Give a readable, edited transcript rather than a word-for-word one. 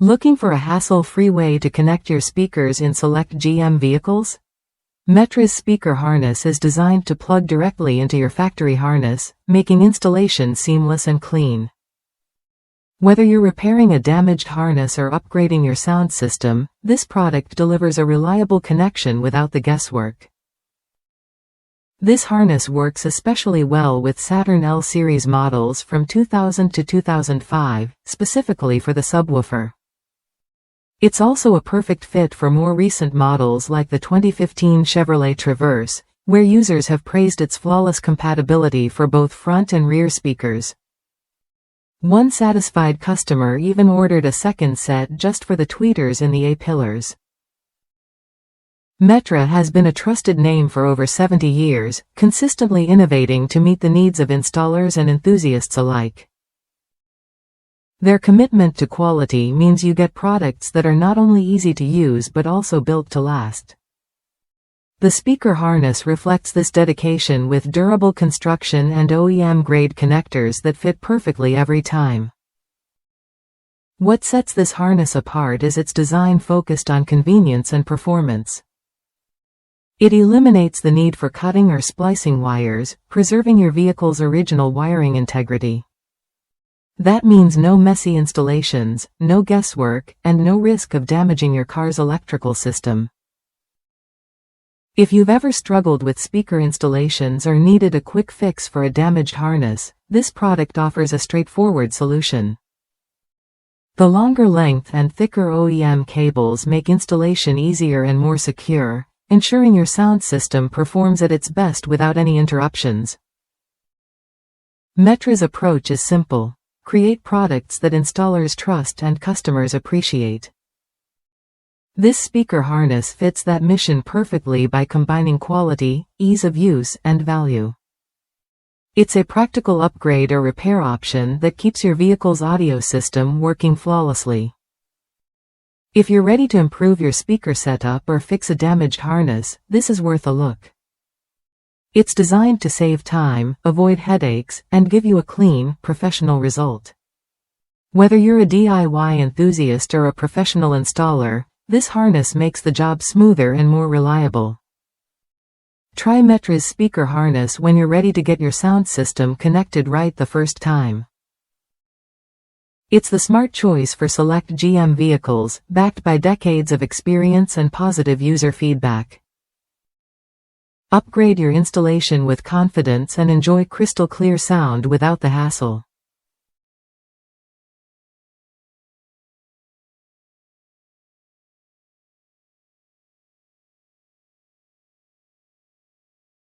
Looking for a hassle-free way to connect your speakers in select GM vehicles? Metra's speaker harness is designed to plug directly into your factory harness, making installation seamless and clean. Whether you're repairing a damaged harness or upgrading your sound system, this product delivers a reliable connection without the guesswork. This harness works especially well with Saturn L series models from 2000 to 2005, specifically for the subwoofer. It's also a perfect fit for more recent models like the 2015 Chevrolet Traverse, where users have praised its flawless compatibility for both front and rear speakers. One satisfied customer even ordered a second set just for the tweeters in the A-pillars. Metra has been a trusted name for over 70 years, consistently innovating to meet the needs of installers and enthusiasts alike. Their commitment to quality means you get products that are not only easy to use but also built to last. The speaker harness reflects this dedication with durable construction and OEM-grade connectors that fit perfectly every time. What sets this harness apart is its design focused on convenience and performance. It eliminates the need for cutting or splicing wires, preserving your vehicle's original wiring integrity. That means no messy installations, no guesswork, and no risk of damaging your car's electrical system. If you've ever struggled with speaker installations or needed a quick fix for a damaged harness, this product offers a straightforward solution. The longer length and thicker OEM cables make installation easier and more secure, ensuring your sound system performs at its best without any interruptions. Metra's approach is simple. Create products that installers trust and customers appreciate. This speaker harness fits that mission perfectly by combining quality, ease of use, and value. It's a practical upgrade or repair option that keeps your vehicle's audio system working flawlessly. If you're ready to improve your speaker setup or fix a damaged harness, this is worth a look. It's designed to save time, avoid headaches, and give you a clean, professional result. Whether you're a DIY enthusiast or a professional installer, this harness makes the job smoother and more reliable. Try Metra's speaker harness when you're ready to get your sound system connected right the first time. It's the smart choice for select GM vehicles, backed by decades of experience and positive user feedback. Upgrade your installation with confidence and enjoy crystal clear sound without the hassle.